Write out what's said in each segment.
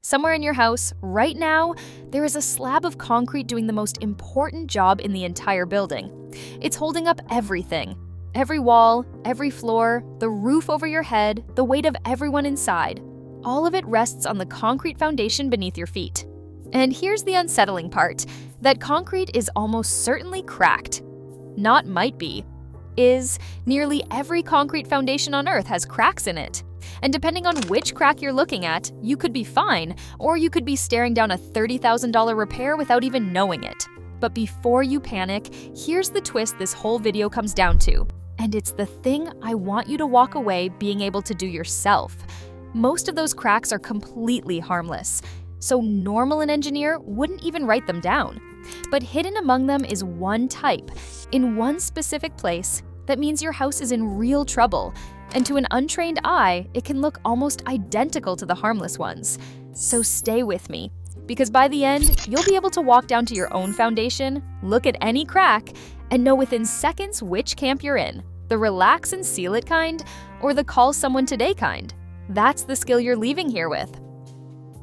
Somewhere in your house, right now, there is a slab of concrete doing the most important job in the entire building. It's holding up everything. Every wall, every floor, the roof over your head, the weight of everyone inside. All of it rests on the concrete foundation beneath your feet. And here's the unsettling part, that concrete is almost certainly cracked. Not might be. Is nearly every concrete foundation on Earth has cracks in it. And depending on which crack you're looking at, you could be fine, or you could be staring down a $30,000 repair without even knowing it. But before you panic, here's the twist this whole video comes down to. And it's the thing I want you to walk away being able to do yourself. Most of those cracks are completely harmless, so normal an engineer wouldn't even write them down. But hidden among them is one type, in one specific place, that means your house is in real trouble. And to an untrained eye, it can look almost identical to the harmless ones. So stay with me, because by the end, you'll be able to walk down to your own foundation, look at any crack, and know within seconds which camp you're in, the relax and seal it kind, or the call someone today kind. That's the skill you're leaving here with.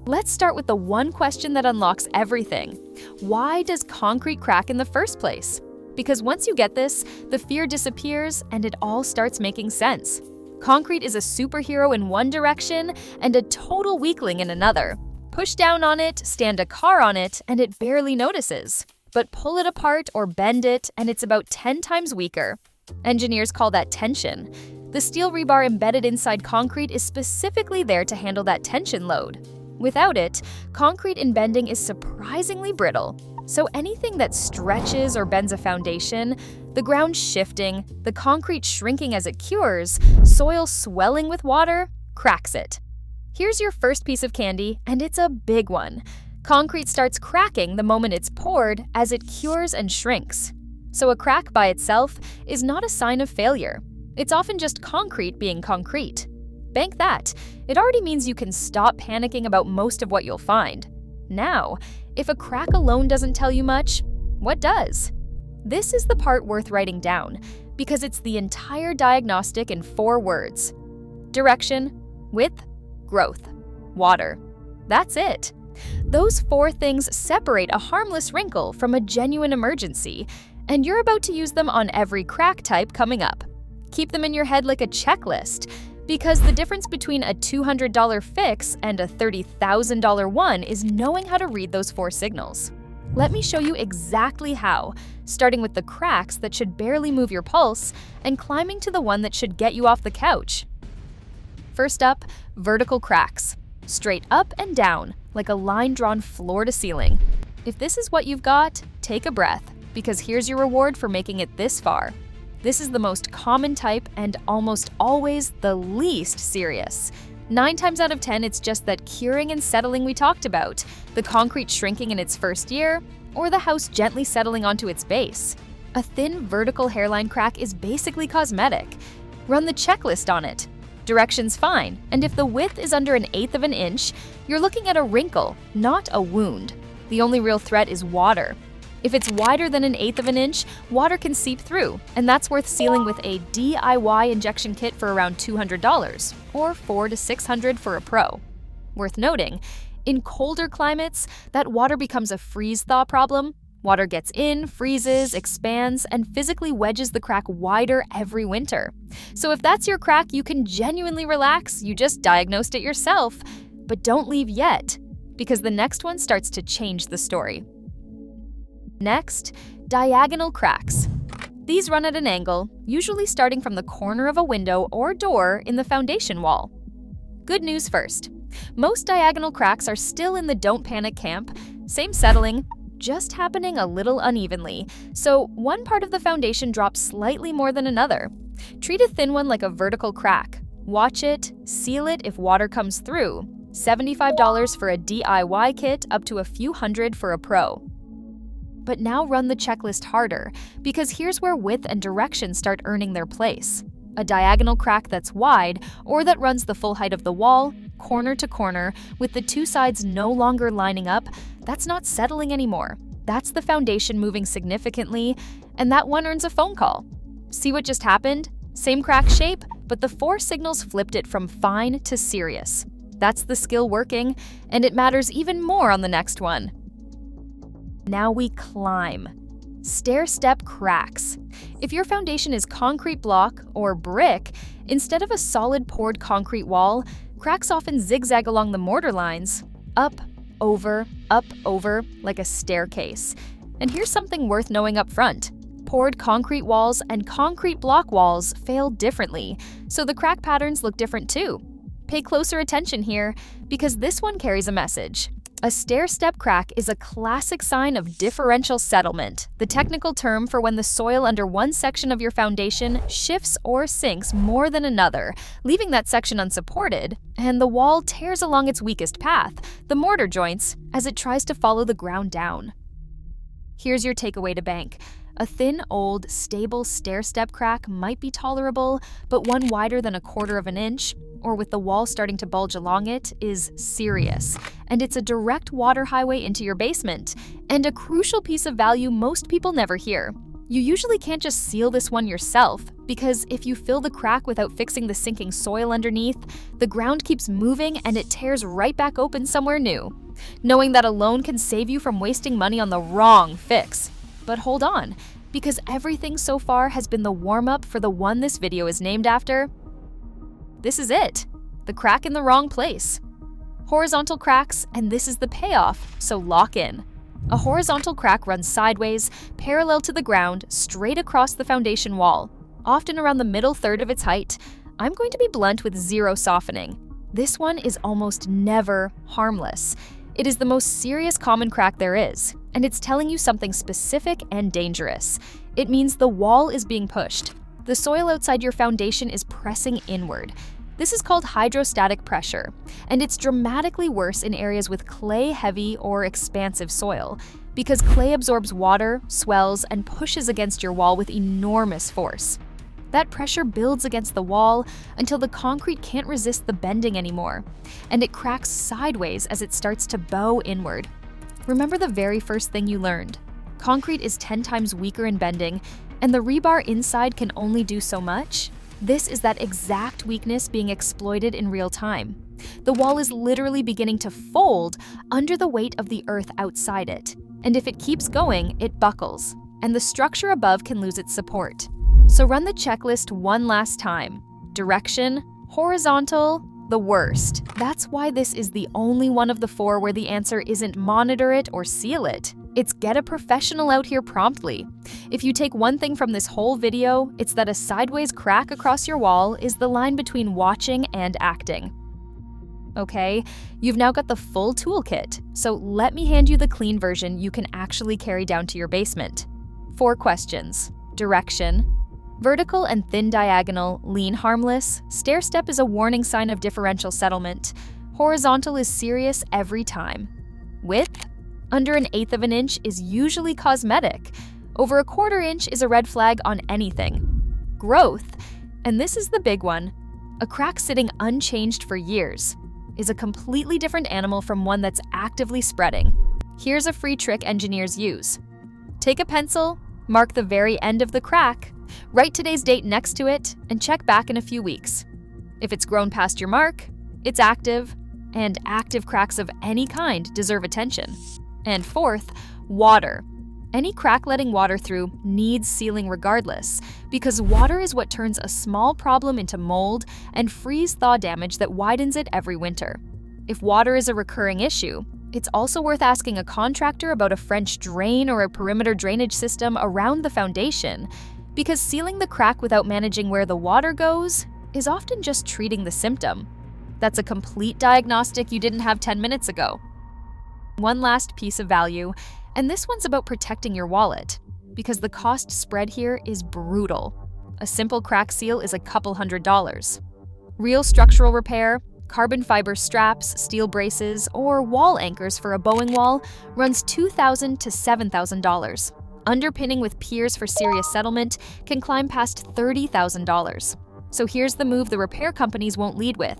Let's start with the one question that unlocks everything. Why does concrete crack in the first place? Because once you get this, the fear disappears and it all starts making sense. Concrete is a superhero in one direction and a total weakling in another. Push down on it, stand a car on it, and it barely notices. But pull it apart or bend it, and it's about 10 times weaker. Engineers call that tension. The steel rebar embedded inside concrete is specifically there to handle that tension load. Without it, concrete in bending is surprisingly brittle. So anything that stretches or bends a foundation, the ground shifting, the concrete shrinking as it cures, soil swelling with water, cracks it. Here's your first piece of candy, and it's a big one. Concrete starts cracking the moment it's poured as it cures and shrinks. So a crack by itself is not a sign of failure. It's often just concrete being concrete. Bank that. It already means you can stop panicking about most of what you'll find. Now, if a crack alone doesn't tell you much, what does? This is the part worth writing down, because it's the entire diagnostic in 4 words. Direction, width, growth, water. That's it. Those 4 things separate a harmless wrinkle from a genuine emergency, and you're about to use them on every crack type coming up. Keep them in your head like a checklist, because the difference between a $200 fix and a $30,000 one is knowing how to read those 4 signals. Let me show you exactly how, starting with the cracks that should barely move your pulse and climbing to the one that should get you off the couch. First up, vertical cracks. Straight up and down, like a line drawn floor to ceiling. If this is what you've got, take a breath, because here's your reward for making it this far. This is the most common type and almost always the least serious. 9 times out of 10, it's just that curing and settling we talked about, the concrete shrinking in its first year, or the house gently settling onto its base. A thin vertical hairline crack is basically cosmetic. Run the checklist on it. Direction's fine, and if the width is under 1/8 of an inch, you're looking at a wrinkle, not a wound. The only real threat is water. If it's wider than 1/8 of an inch, water can seep through, and that's worth sealing with a DIY injection kit for around $200, or $400 to $600 for a pro. Worth noting, in colder climates, that water becomes a freeze-thaw problem. Water gets in, freezes, expands, and physically wedges the crack wider every winter. So if that's your crack, you can genuinely relax, you just diagnosed it yourself. But don't leave yet, because the next one starts to change the story. Next, diagonal cracks. These run at an angle, usually starting from the corner of a window or door in the foundation wall. Good news first. Most diagonal cracks are still in the don't panic camp, same settling, just happening a little unevenly, so one part of the foundation drops slightly more than another. Treat a thin one like a vertical crack. Watch it, seal it if water comes through. $75 for a DIY kit, up to a few hundred for a pro. But now run the checklist harder, because here's where width and direction start earning their place. A diagonal crack that's wide, or that runs the full height of the wall, corner to corner, with the 2 sides no longer lining up, that's not settling anymore. That's the foundation moving significantly, and that one earns a phone call. See what just happened? Same crack shape, but the 4 signals flipped it from fine to serious. That's the skill working, and it matters even more on the next one. Now we climb. Stair-step cracks. If your foundation is concrete block or brick, instead of a solid poured concrete wall, cracks often zigzag along the mortar lines, up, over, like a staircase. And here's something worth knowing up front. Poured concrete walls and concrete block walls fail differently, so the crack patterns look different too. Pay closer attention here, because this one carries a message. A stair-step crack is a classic sign of differential settlement, the technical term for when the soil under one section of your foundation shifts or sinks more than another, leaving that section unsupported, and the wall tears along its weakest path, the mortar joints, as it tries to follow the ground down. Here's your takeaway to bank. A thin, old, stable stair-step crack might be tolerable, but one wider than 1/4 of an inch, or with the wall starting to bulge along it, is serious. And it's a direct water highway into your basement, and a crucial piece of value most people never hear. You usually can't just seal this one yourself, because if you fill the crack without fixing the sinking soil underneath, the ground keeps moving and it tears right back open somewhere new. Knowing that alone can save you from wasting money on the wrong fix. But hold on, because everything so far has been the warm-up for the one this video is named after. This is it, the crack in the wrong place. Horizontal cracks, and this is the payoff, so lock in. A horizontal crack runs sideways, parallel to the ground, straight across the foundation wall, often around the middle third of its height. I'm going to be blunt with zero softening. This one is almost never harmless. It is the most serious common crack there is, and it's telling you something specific and dangerous. It means the wall is being pushed. The soil outside your foundation is pressing inward. This is called hydrostatic pressure, and it's dramatically worse in areas with clay-heavy or expansive soil, because clay absorbs water, swells, and pushes against your wall with enormous force. That pressure builds against the wall until the concrete can't resist the bending anymore, and it cracks sideways as it starts to bow inward. Remember the very first thing you learned. Concrete is 10 times weaker in bending, and the rebar inside can only do so much. This is that exact weakness being exploited in real time. The wall is literally beginning to fold under the weight of the earth outside it, and if it keeps going, it buckles, and the structure above can lose its support. So run the checklist one last time. Direction, horizontal, the worst. That's why this is the only one of the 4 where the answer isn't monitor it or seal it. It's get a professional out here promptly. If you take one thing from this whole video, it's that a sideways crack across your wall is the line between watching and acting. Okay, you've now got the full toolkit, so let me hand you the clean version you can actually carry down to your basement. 4 questions. Direction. Vertical and thin diagonal, lean harmless. Stair-step is a warning sign of differential settlement. Horizontal is serious every time. Width. Under 1/8 of an inch is usually cosmetic. Over 1/4 inch is a red flag on anything. Growth, and this is the big one, a crack sitting unchanged for years, is a completely different animal from one that's actively spreading. Here's a free trick engineers use. Take a pencil, mark the very end of the crack, write today's date next to it, and check back in a few weeks. If it's grown past your mark, it's active, and active cracks of any kind deserve attention. And 4th, water. Any crack letting water through needs sealing regardless, because water is what turns a small problem into mold and freeze-thaw damage that widens it every winter. If water is a recurring issue, it's also worth asking a contractor about a French drain or a perimeter drainage system around the foundation, because sealing the crack without managing where the water goes is often just treating the symptom. That's a complete diagnostic you didn't have 10 minutes ago. One last piece of value, and this one's about protecting your wallet, because the cost spread here is brutal. A simple crack seal is a couple $100s. Real structural repair, carbon fiber straps, steel braces, or wall anchors for a bowing wall runs $2,000 to $7,000. Underpinning with piers for serious settlement can climb past $30,000. So here's the move the repair companies won't lead with.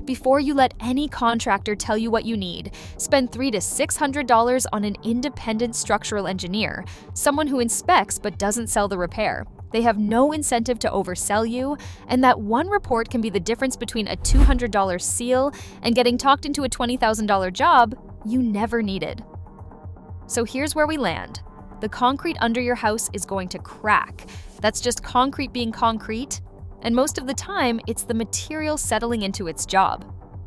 Before you let any contractor tell you what you need, spend $300 to $600 on an independent structural engineer, someone who inspects but doesn't sell the repair. They have no incentive to oversell you, and that one report can be the difference between a $200 seal and getting talked into a $20,000 job you never needed. So here's where we land. The concrete under your house is going to crack. That's just concrete being concrete, and most of the time, it's the material settling into its job.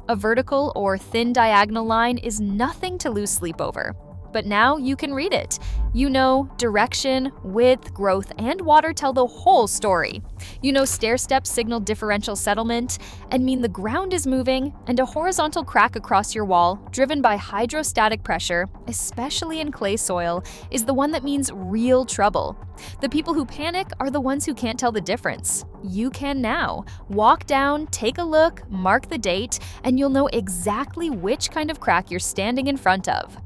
A vertical or thin diagonal line is nothing to lose sleep over. But now you can read it. You know direction, width, growth, and water tell the whole story. You know stair-step signal differential settlement and mean the ground is moving, and a horizontal crack across your wall, driven by hydrostatic pressure, especially in clay soil, is the one that means real trouble. The people who panic are the ones who can't tell the difference. You can now. Walk down, take a look, mark the date, and you'll know exactly which kind of crack you're standing in front of.